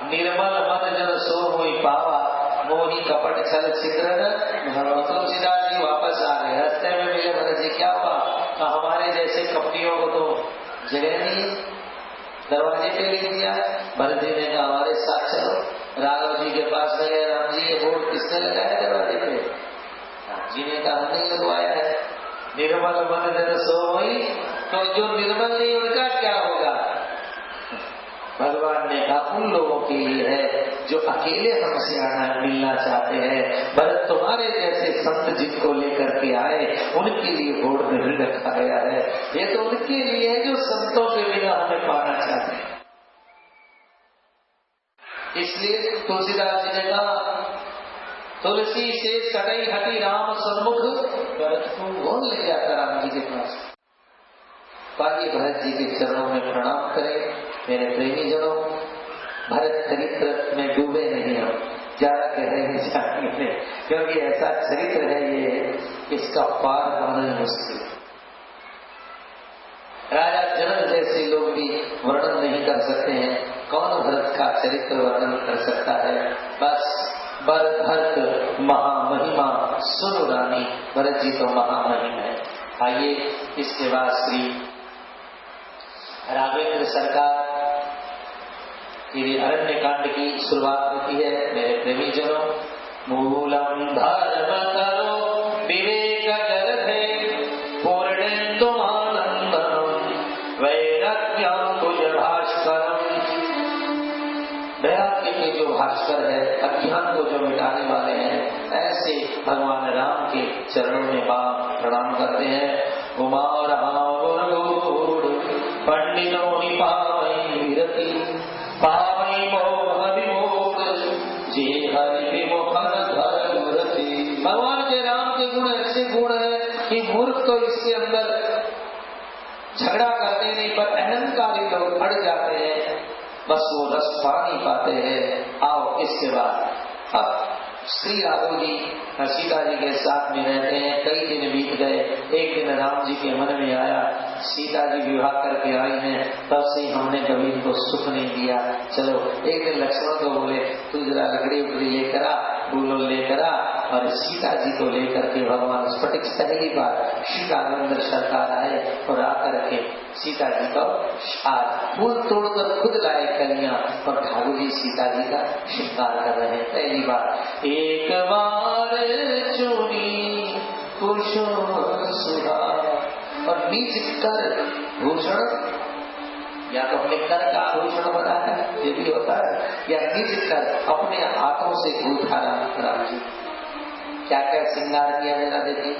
निर्मल मन जन सो मोहि पावा, मोहि कपट छल छिद्रन। तुलसीदास जी वापस आ गए, रास्ते में मिले भरत जी, क्या हुआ? तो हमारे जैसे कपटियों को तो जगह नहीं, दरवाजे पे लिख दिया। भरत जी ने कहा हमारे साथ चलो। राघव जी के पास में गए, राम जी ये बोर्ड किसने लगाया दरवाजे पे? राम जी ने कहा हमने लगवाया है, निर्मल मन जन सो मोहि। तो जो निर्मल नहीं उनका क्या होगा? भगवान ने कहा उन लोगों के लिए है जो अकेले हमसे आना मिलना चाहते हैं। भरत तुम्हारे जैसे संत जिनको लेकर के आए उनके लिए बोर्ड नहीं रखा गया है, ये तो उनके लिए है जो संतों के बिना हमें पाना चाहते हैं। इसलिए तुलसीदास जी ने कहा तुलसी से सटई हटी राम सन्मुख, भरत को वो ले जाता राम जी के पास। बाकी भरत जी के चरणों में प्रणाम करें। मेरे प्रेमी जनों, भरत चरित्र में डूबे नहीं, हम ज्यादा गहरे नहीं जाएंगे, क्योंकि ऐसा चरित्र है ये, इसका पार पाना मुश्किल। राजा जनक जैसे लोग भी वर्णन नहीं कर सकते हैं, कौन भरत का चरित्र वर्णन कर सकता है? बस भरत महामहिमा सुनो रानी, भरत जी तो महामहिम है। आइए इसके बाद श्री राघवेंद्र सरकार अरण्य कांड की शुरुआत होती है। मेरे प्रेमी जनों, मूलम धर्म करो विवेक जलधे, पूर्णेन्दुमानंदनम वैराग्याम्बुज भास्करम। वैराग्य के जो भास्कर है, अज्ञान को जो मिटाने वाले हैं, ऐसे भगवान राम के चरणों में प्रणाम करते हैं। उमा पंडितों ही पावई विरति, पावई मोह विमोह, जे हरि विमोहन धर्मरति। भगवान के राम के गुण ऐसे गुण है कि मूर्ख तो इसके अंदर झगड़ा करते नहीं, पर अहंकारी लोग अड़ जाते हैं, बस वो रस पा नहीं पाते हैं। आओ इसके बाद अब श्री राघव जी सीता जी के साथ में रहते हैं। कई दिन बीत गए। एक दिन राम जी के मन में आया सीता जी विवाह करके आई हैं, तब से हमने कभी इनको सुख नहीं दिया। चलो एक दिन लक्ष्मण को बोले तू जरा लकड़ी उकड़ी लेकर आ, फूलों लेकर आ, और सीता जी को लेकर के भगवान स्फटिक पहली बार श्री राघवेंद्र सरकार आए और आकर के सीता जी को आज फूल तोड़कर खुद लाए कलियां, और ठाकुर जी सीता जी का श्रृंगार कर रहे हैं। पहली बार एक बार चुनी कुसुम सुधा, और नीच कर भूषण, या तो अपने कर का आभूषण बना है, ये भी होता है, या नीच कर अपने हाथों से गूंथा राम जी। क्या क्या श्रृंगार किया जरा देखिए।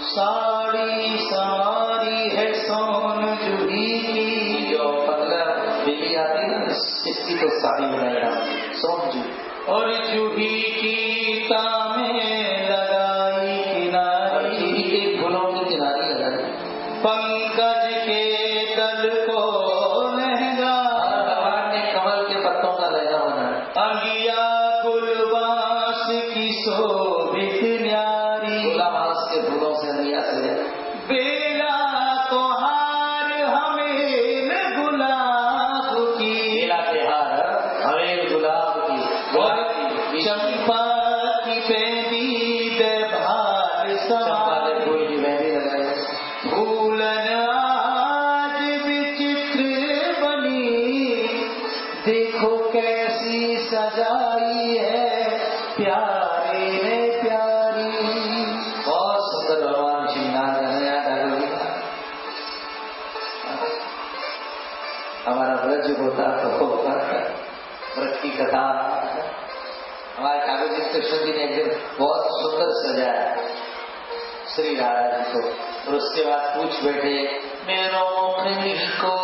साड़ी सवारी है सोन जूही की, जो पतला बेली आती है ना, इसकी तो साड़ी बनाई राम जी, सोन जूही, और जूही की तामे लगाई किनारी, जूही के फूलों की किनारी लगाई, पंकज के दल को लहंगा, भगवान ने कमल के पत्तों का लहंगा बनाया, अंगिया गुलबास की शोभित न्यारी, गुलाबास के फूलों से अंगिया सजा, बेला को हार हमें गुलाब की, बेला के हार हमें गुलाब की, और चंपा की बेदी दे भाल चंपा के फूल की बेदी लगाई, फूलन आज विचित्र बनी, देखो कैसी सजाई है प्यारे ने प्यारी। बहुत सुंदर भगवान श्रृंगार हमारा ब्रज होता तो व्रत की कथा हमारे ठाकुर जी कृष्ण जी ने एक दिन बहुत सुंदर सजाया श्री राधा जी को, और उसके बाद पूछ बैठे मेरो मुखनी को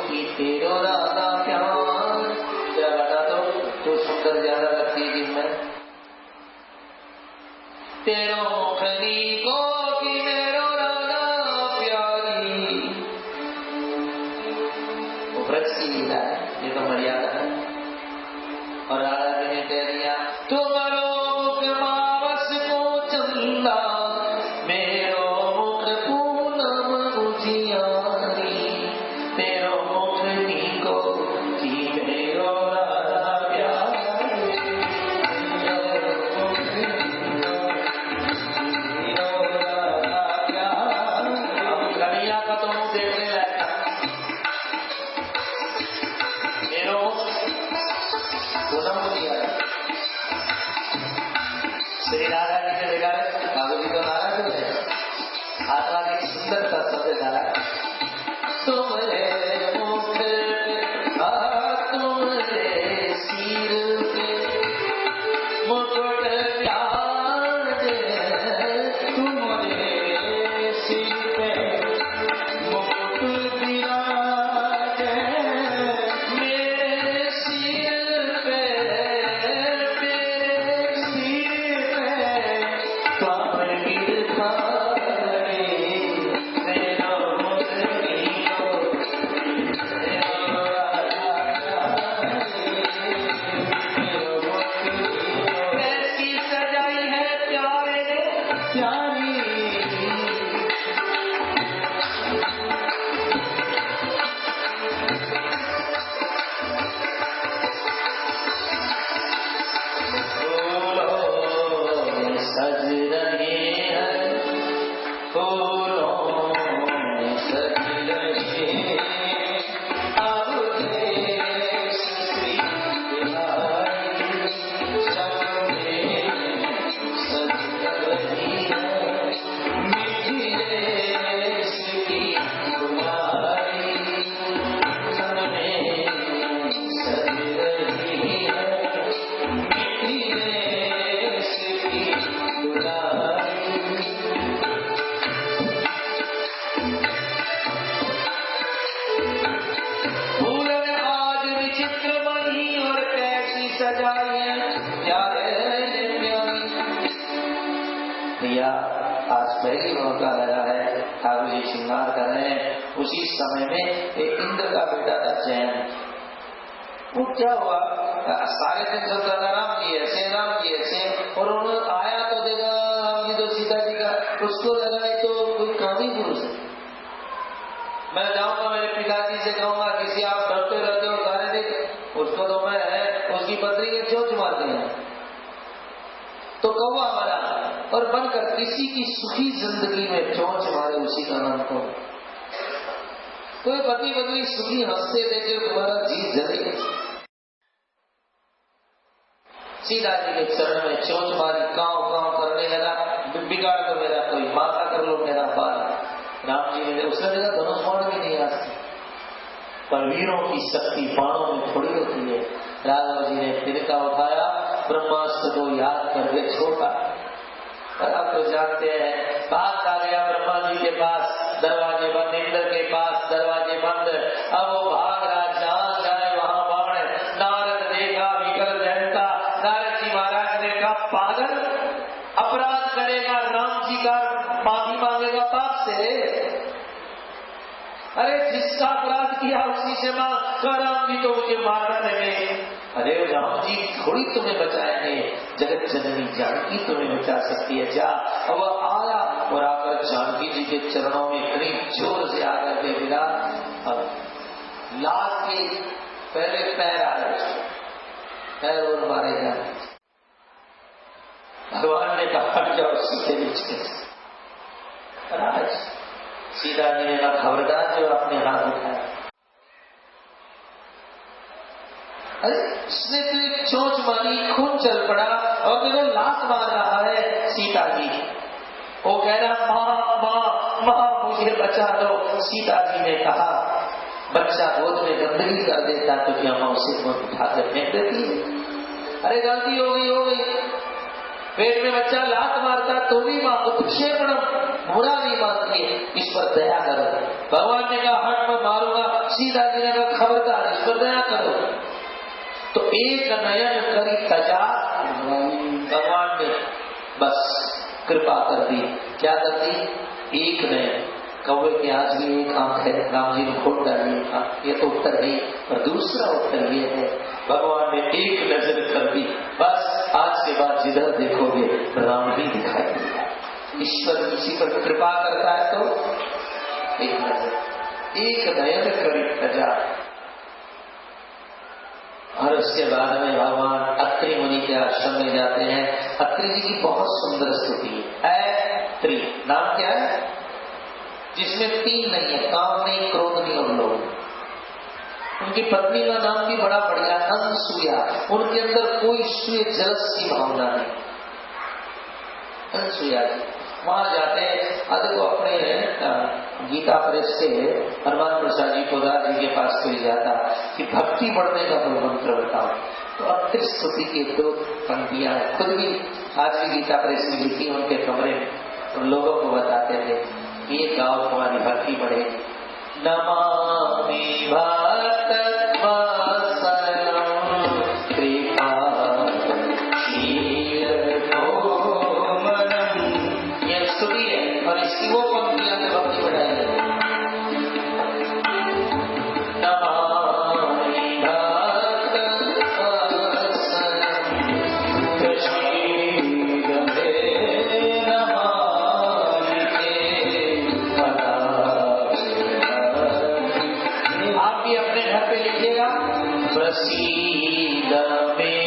कि तेरो राधा प्यार, क्या बता तो तू सुंदर ज्यादा लगती है दिन में, तेरो मुखनी को कि मेरो राधा प्यारी। वो ब्रज की लीला है, ये तो मर्यादा है। और राधा जी ने कह दिया तुम्हारो मुख मावस को चंदा, मेरो मुख पूनम उजियारी, तेरो मुख नीको की मेरो राधा पूनम को दिया। श्री राधा जी ने बिगाड़े, ठाकुर जी तो नाराज हो गए। आत्मा की सुंदरता सबसे डाला, तुमरे मुख तुमरे सिर पे मुकुट प्यार दे, तुमरे सिर पे मुकुट विराजे, मेरे सिर पे कमर कृपा करे, मेरा कैसी सजाई है प्यारे प्यारी, सज रहे हैं फूलों में सज रहे, अब देश श्री बिहारी सबने सज रही है, मीठी देश की दुलारी सबने सज रही है, मीठी देश की दुलारी। फूलन आज विचित्र बनी और कैसी सजाई है प्यारे प्यारी। भैया आज पहली मौका लगा है, ठाकुर जी श्रृंगार कर रहे हैं। उसी समय में एक इंद्र का बेटा था जैन, वो क्या हुआ, सारे दिन चलता था राम जी ऐसे राम जी ऐसे, और उन्होंने आया तो देखा राम जी तो सीता जी का, उसको लगा ये तो कोई कामी पुरुष है। मैं जाऊंगा मेरे पिताजी से कहूंगा किसी आप डरते रहते हो सारे दिन, उसको तो मैं है उसकी पत्नी के चोंच मारते हैं। तो कौवा मरा और बनकर किसी की सुखी जिंदगी में चोंच मारे उसी का नाम को। कोई पति पत्नी सुखी हंसते देखे तुम्हारा जी जले। सीता जी के चरण में चोंच मारी, कांव कांव करने लगा, बिगाड़ तो मेरा कोई माता कर लो मेरा बाल। राम जी ने उसने देखा धनुष बाण भी नहीं आती, पर वीरों की शक्ति बाणों में थोड़ी होती है। राघव जी ने तिनका उठाया, ब्रह्मास्त्र को याद करके छोड़ा। आप तो जानते हैं, भाग आ गया ब्रह्मा जी के पास, दरवाजे बंद, इंद्र के पास दरवाजे बंद। अब वो भाग रहा, जहां जाए वहां बाण। नारद देखा विकल रहता, नारद जी महाराज ने कहा पागल, अपराध करेगा राम जी का माफी मांगेगा पाप से। अरे जिसका अपराध किया उसी से मांग, राम जी तो मुझे मारना लगे। अरे राम जी थोड़ी तुम्हें बचाएंगे, जगत जननी जानकी तुम्हें बचा सकती है, जा। अब वह आया और आकर जानकी जी के चरणों में इतनी जोर से आकर के गिरा, अब लात के पहले पैर आ गए, पैर और मारे जाए। भगवान ने कहा जाओ सीधे नीचे। सीता जी ने कहा खबरदार जो अपने हाथ उठाया। अरे उसने तो एक चोंच मारी, खून चल पड़ा और देखो लात मार रहा है सीता जी। वो कह रहा माँ माँ माँ मुझे बचा दो। सीता जी ने कहा बच्चा गोद में गंदगी कर देता तो क्या माँ उसे उठा कर फेंक देती है? अरे गलती हो गई। पेट में बच्चा लात मारता तो भी माँ को क्षेपण बुरा नहीं मानती है, इस पर दया करो। भगवान ने कहा हट मैं मारूंगा। सीता जी ने कहा खबरदार इस पर दया करो। तो एक नयन करी तजा, भगवान ने बस कृपा कर दी। क्या कर दी? एक नयन, कौवे के आज भी एक आंख है, राम जी ने खोल डाली आंख। ये तो उत्तर नहीं, पर दूसरा उत्तर ये है भगवान ने एक नजर कर दी, बस आज के बाद जिधर देखोगे राम ही दिखाई देगा। ईश्वर किसी पर कृपा करता है तो एक नजर, एक नयन करी तजा। और उसके बाद में भगवान अत्रि मुनि के आश्रम में जाते हैं। अत्रि जी की बहुत सुंदर स्तुति है। अत्रि नाम क्या है? जिसमें तीन नहीं है, काम नहीं, क्रोध नहीं और लोभ। उनकी पत्नी का नाम भी बड़ा बढ़िया, अनसुया। उनके अंदर कोई सूय जलस की भावना नहीं। अनसुया जी वहां जाते हैं। देखो अपने गीता प्रेस से हनुमान प्रसाद जी पोदार जी के पास कोई जाता कि भक्ति बढ़ने का कोई मंत्र बताओ, तो अत्रि स्तुति की 2 पंक्तियां खुद भी आज भी गीता प्रेस में लिखी, उनके कमरे में उन लोगों को बताते थे ये गाओ तुम्हारी भक्ति बढ़े। नमामि भक्त और इसकी वो पंक्तियां में भक्ति बढ़ाई है। नमामि भक्त प्रसीदते नमामि ते पदाब्जम्। आप भी अपने घर पे लिखिएगा, प्रसीद में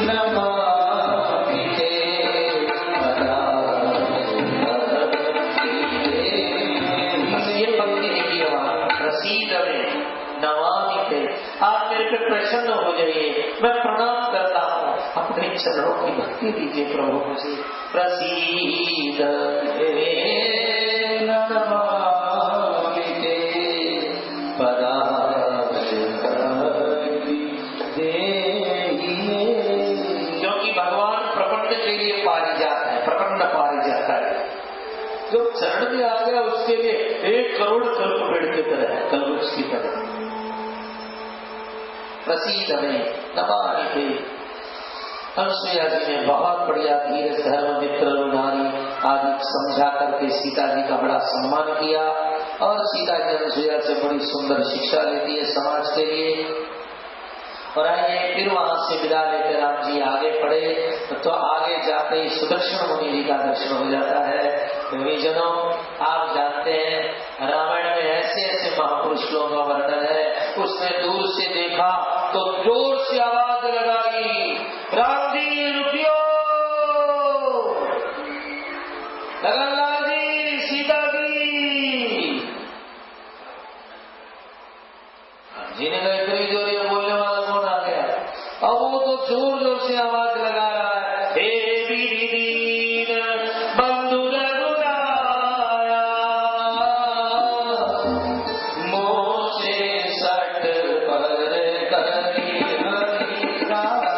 नमामि ते नमामि ते। आप मेरे पे प्रसन्न हो जाइए, मैं प्रणाम करता हूँ, अपने चरणों की भक्ति दीजिए प्रभु मुझे। प्रसीद नमामि ते पदाब्जम्। क्योंकि भगवान प्रपन्न के लिए पारिजात है, प्रपन्न पारिजात है। जो चरण में आ गया उसके लिए 1 करोड़ कल्प पेड़ की तरह है, कल्पवृक्ष की तरह। प्रसीद में नमामि ते। अनसुया जी ने बहुत बढ़िया धीर धर्म मित्र नारी आदि समझा करके सीता जी का बड़ा सम्मान किया, और सीता जी अनसुया से बड़ी सुंदर शिक्षा लेती है समाज के लिए। और आइए फिर वहां से विदा लेकर राम जी आगे बढ़े, तो आगे जाते ही सुदर्शन मुनि जी का दर्शन हो जाता है। जनों आप जानते हैं रामायण में ऐसे ऐसे महापुरुषों का वर्णन है। उसने दूर से देखा तो जोर से आवाज लगाई, राम जी रुकियो, लगनलाल जी, सीता जी। जी ने कहा इतनी जोर बोलने वाला कौन आ गया? अब वो तो जोर जोर से आवाज लगा रहा है, हे दीन बंधु रघुराया, मोसे सट पर करी हरिराया।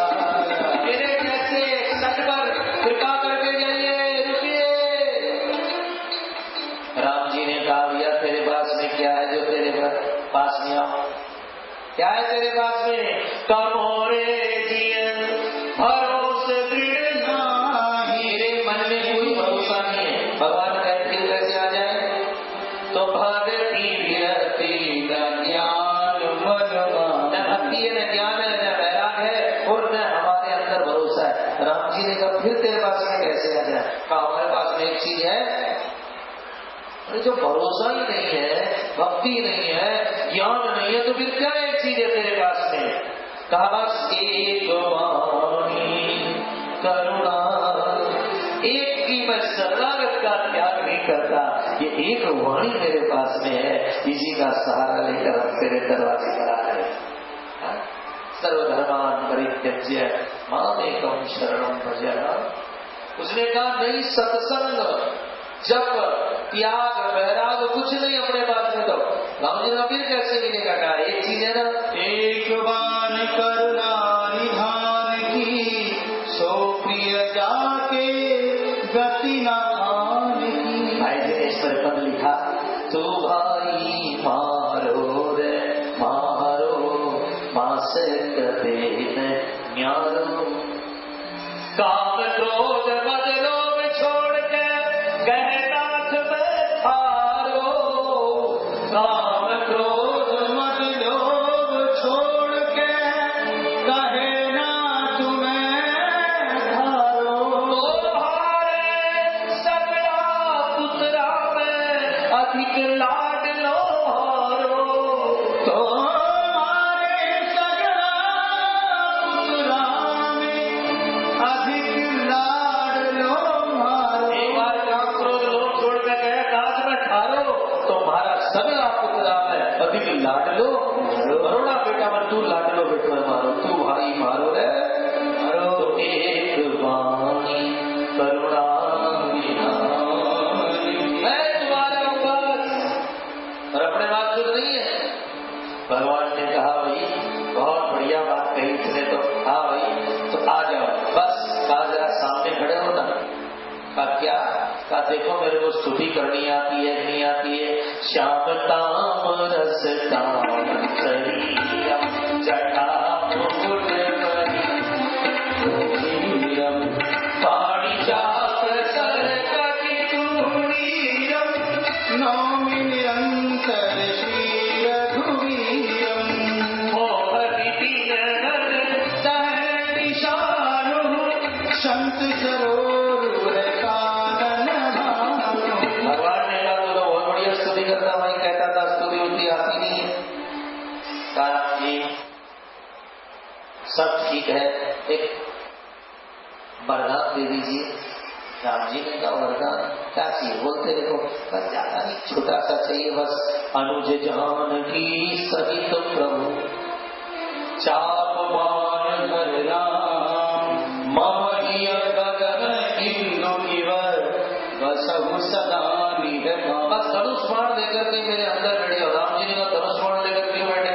मेरे जैसे सट पर कृपा करके जाइए, रुकिए। राम जी ने कहा भैया तेरे पास में क्या है जो तेरे पास में आओ? क्या है तेरे पास में? कमोरे जियन भरोसे दृढ़ नाही। मेरे मन में कोई भरोसा नहीं है। भगवान कहते कैसे आ जाए? तो भक्ति विरति न ज्ञान मनवा, न भक्ति है, न ज्ञान है, न वैराग है, और न हमारे अंदर भरोसा है। राम जी ने कहा फिर तेरे पास में कैसे आ जाए? कहा हमारे पास में एक चीज है, जो भरोसा ही नहीं है, भक्ति नहीं है, ज्ञान नहीं है, तो फिर क्या एक चीज है तेरे पास में? कहा बस एक वाणी करुणा। एक की मैं शरणागत का त्याग नहीं करता, ये एक वाणी मेरे पास में है, इसी का सहारा लेकर हम तेरे दरवाजे पर आ रहे हैं। सर्वधर्मान परित्यज्य मामेकं शरणं भज। उसने कहा नहीं, सत्संग जब त्याग वैराग कुछ नहीं अपने पास में, तो राम जी ने फिर कैसे मिलेगा? कहा एक चीज है ना, एक बान करुणा निधान की, सो प्रिय जाके गति न आन की। भाई जी ने इस पर पद लिखा, तू भाई मारो रे मारो, मास कदे न्यारो, काम क्रोध मद लोभ छोड़ के गहनाथ बैठारो। काम क्रोध मद लोभ छोड़ के गहनाथ बैठारो। तो भारे सकला पुत्रा में अधिक लाड लो भारो। तो सगला पुत्र में अधिक लाड लो, करोड़ा कहा देखो मेरे को स्तुति करनी आती है नहीं आती है। श्याम ताम रस ताम शरीरम जटा मुकुट मणिरम पारिजात सरकति तुरीरम नौमि निरंतर श्री रघुवीरम मोहति दीन दहन निशानु संत सरोवर कानन भानु। भगवान ने कहा तो बहुत बढ़िया स्तुति करता, वही कहता था स्तुति उतनी आती नहीं है। कहा जी सब ठीक है, एक वरदान दे दीजिए। राम जी ने कहा वरदान क्या चाहिए बोलते देखो, बस ज्यादा नहीं छोटा सा चाहिए, बस अनुज जानकी सहित प्रभु चाप मान धर राम ममहिय गगन इंदु इवर बसहु सदा निधन। बस धनुष बाण लेकर के मेरे अंदर बैठे हो। राम जी ने कहा धनुष बाण लेकर क्यों बैठे?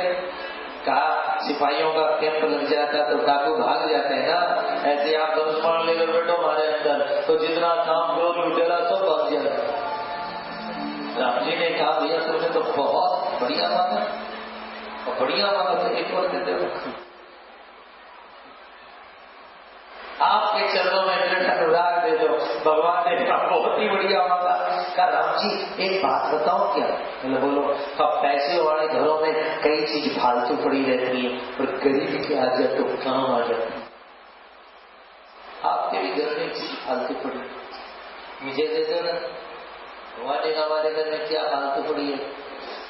कहा सिपाहियों का कैंप लग जाता तो डाकू भाग जाते हैं ना, ऐसे आप धनुष बाण लेकर बैठो हमारे अंदर तो जितना काम क्रोध लुटेरा सब भाग जाएगा। राम जी ने कहा भैया तुमने तो बहुत बढ़िया मांगा, और बढ़िया मांगा तो एक और देते हो। आपके चरणों में दृढ़ अनुराग दे दो। भगवान ने कहा बहुत ही बढ़िया मांगा। कहा राम जी एक बात बताओ क्या? बोले बोलो। कहा पैसे वाले घरों में कई चीज फालतू पड़ी रहती है और गरीब के आ जाए तो काम आ जाती है। आपके भी घर में चीज फालतू पड़ी, मुझे दे दो ना। भगवान ने कहा हमारे घर में क्या फालतू पड़ी है?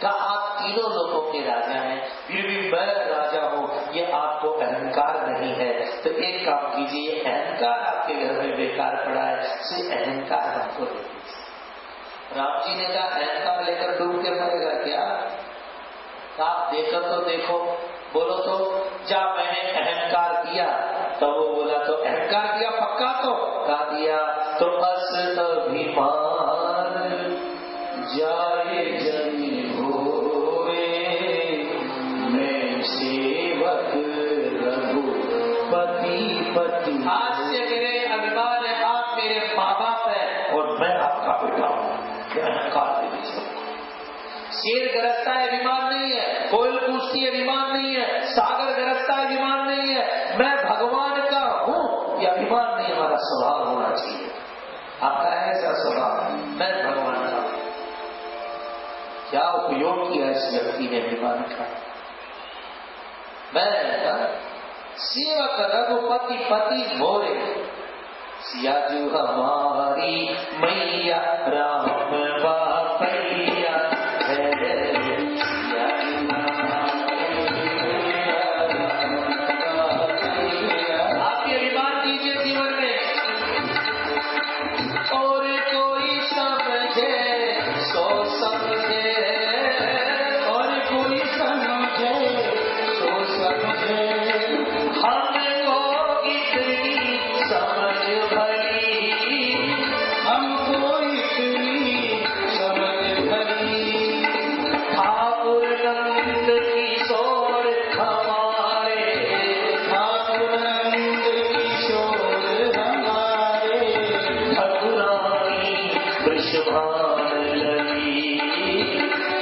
कहा आप तीनों लोगों के राजा हैं, फिर भी मैं राजा हूँ, ये आपको अहंकार नहीं है तो एक काम कीजिए, अहंकार आपके घर में बेकार पड़ा है, से अहंकार हमको दे दीजिए। राम जी ने कहा अहंकार लेकर डूब के मरेगा क्या? आप देखो तो देखो, बोलो तो क्या मैंने अहंकार दिया? तो वो बोला तो अहंकार दिया पक्का? तो कहा दिया तो अस अभिमान जाए जनी भोरे मैं सेवक रघुपति पति। आज से मेरे अभिमान है, आप मेरे माँ बाप है और मैं आपका बेटा हूँ। अहंकार दे दीजिए। शेर गरजता है अभिमान नहीं है, कोयल पूछती है अभिमान नहीं है, सागर गरजता है अभिमान नहीं है, मैं भगवान का हूँ ये अभिमान नहीं, हमारा स्वभाव होना चाहिए। आपका ऐसा स्वभाव, मैं भगवान का हूँ। क्या उपयोग किया इस व्यक्ति ने अभिमान का? मैं सेवक रघुपति पति मोरे सियाजू हमारी मैया राम बापैया है। आप ये अभिमान कीजिए जीवन में। और कोई समझे सो समझे, और कोई समझे सो समझे, हमको इतनी समझ भरी, हमको इतनी समझ भरी। ठाकुर नंद किशोर हमारे, ठाकुर नंद किशोर हमारे, ठकुरानी वृषभान लगी,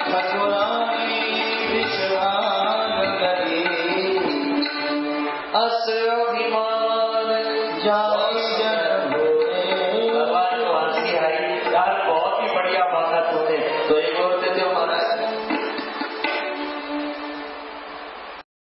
ठकुरानी वृषभान लगी। अस अभिमान जा